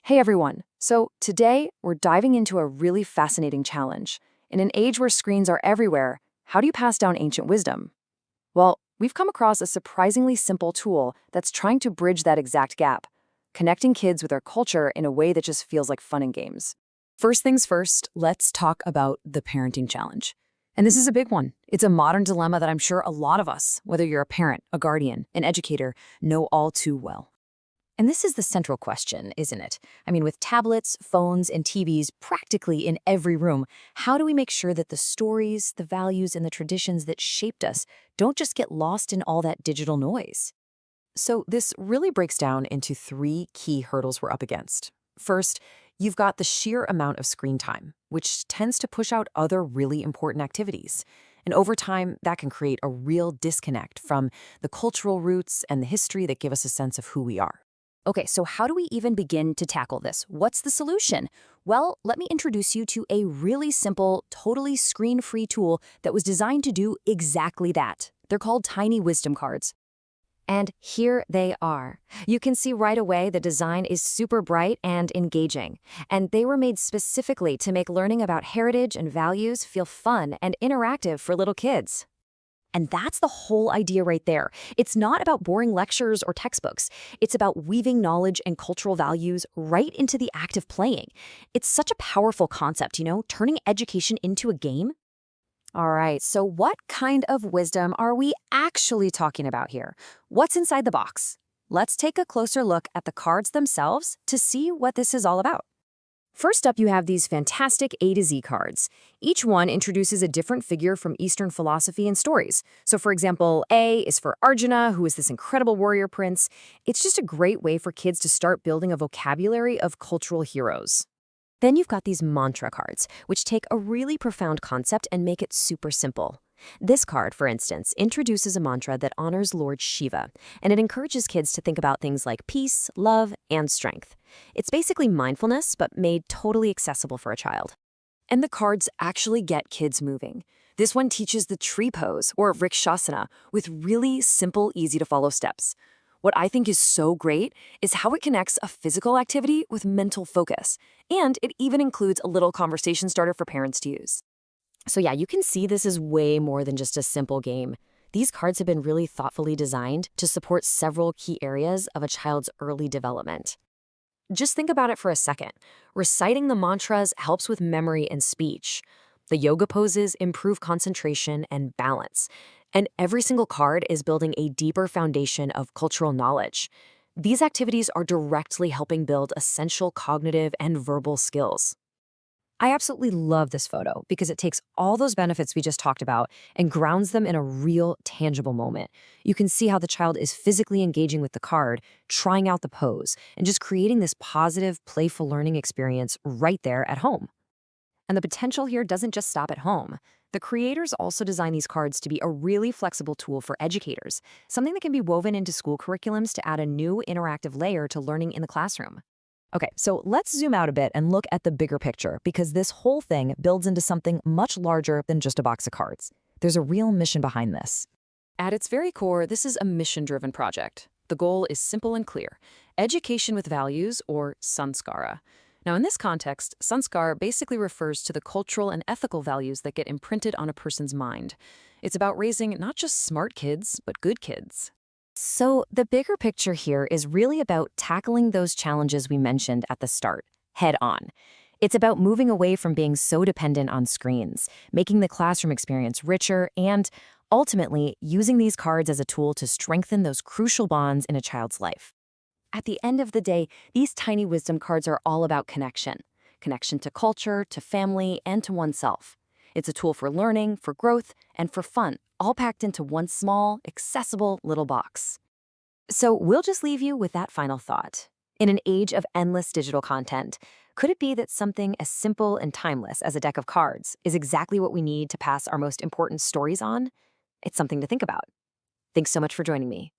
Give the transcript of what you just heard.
Hey everyone! So today we're diving into a really fascinating challenge. In an age where screens are everywhere, how do you pass down ancient wisdom? Well, we've come across a surprisingly simple tool that's trying to bridge that exact gap, connecting kids with their culture in a way that just feels like fun and games. First things first, let's talk about the parenting challenge. And this is a big one. It's a modern dilemma that I'm sure a lot of us, whether you're a parent, a guardian, an educator, know all too well. And this is the central question, isn't it? I mean, with tablets, phones, and TVs practically in every room, how do we make sure that the stories, the values, and the traditions that shaped us don't just get lost in all that digital noise? So this really breaks down into three key hurdles we're up against. First, you've got the sheer amount of screen time, which tends to push out other really important activities. And over time, that can create a real disconnect from the cultural roots and the history that give us a sense of who we are. Okay, so how do we even begin to tackle this? What's the solution? Well, let me introduce you to a really simple, totally screen-free tool that was designed to do exactly that. They're called Tiny Wisdom Cards. And here they are. You can see right away the design is super bright and engaging. And they were made specifically to make learning about heritage and values feel fun and interactive for little kids. And that's the whole idea right there. It's not about boring lectures or textbooks. It's about weaving knowledge and cultural values right into the act of playing. It's such a powerful concept, turning education into a game. All right, so what kind of wisdom are we actually talking about here? What's inside the box? Let's take a closer look at the cards themselves to see what this is all about. First up, you have these fantastic A to Z cards. Each one introduces a different figure from Eastern philosophy and stories. So for example, A is for Arjuna, who is this incredible warrior prince. It's just a great way for kids to start building a vocabulary of cultural heroes. Then you've got these mantra cards, which take a really profound concept and make it super simple. This card, for instance, introduces a mantra that honors Lord Shiva, and it encourages kids to think about things like peace, love, and strength. It's basically mindfulness, but made totally accessible for a child. And the cards actually get kids moving. This one teaches the tree pose, or Vrikshasana, with really simple, easy-to-follow steps. What I think is so great is how it connects a physical activity with mental focus, and it even includes a little conversation starter for parents to use. So yeah, you can see this is way more than just a simple game. These cards have been really thoughtfully designed to support several key areas of a child's early development. Just think about it for a second. Reciting the mantras helps with memory and speech. The yoga poses improve concentration and balance. And every single card is building a deeper foundation of cultural knowledge. These activities are directly helping build essential cognitive and verbal skills. I absolutely love this photo because it takes all those benefits we just talked about and grounds them in a real, tangible moment. You can see how the child is physically engaging with the card, trying out the pose, and just creating this positive, playful learning experience right there at home. And the potential here doesn't just stop at home. The creators also designed these cards to be a really flexible tool for educators, something that can be woven into school curriculums to add a new interactive layer to learning in the classroom. Okay, so let's zoom out a bit and look at the bigger picture, because this whole thing builds into something much larger than just a box of cards. There's a real mission behind this. At its very core, this is a mission-driven project. The goal is simple and clear: education with values, or sanskara. Now, in this context, sanskar basically refers to the cultural and ethical values that get imprinted on a person's mind. It's about raising not just smart kids, but good kids. So the bigger picture here is really about tackling those challenges we mentioned at the start, head on. It's about moving away from being so dependent on screens, making the classroom experience richer, and ultimately using these cards as a tool to strengthen those crucial bonds in a child's life. At the end of the day, these tiny wisdom cards are all about connection. Connection to culture, to family, and to oneself. It's a tool for learning, for growth, and for fun, all packed into one small, accessible little box. So we'll just leave you with that final thought. In an age of endless digital content, could it be that something as simple and timeless as a deck of cards is exactly what we need to pass our most important stories on? It's something to think about. Thanks so much for joining me.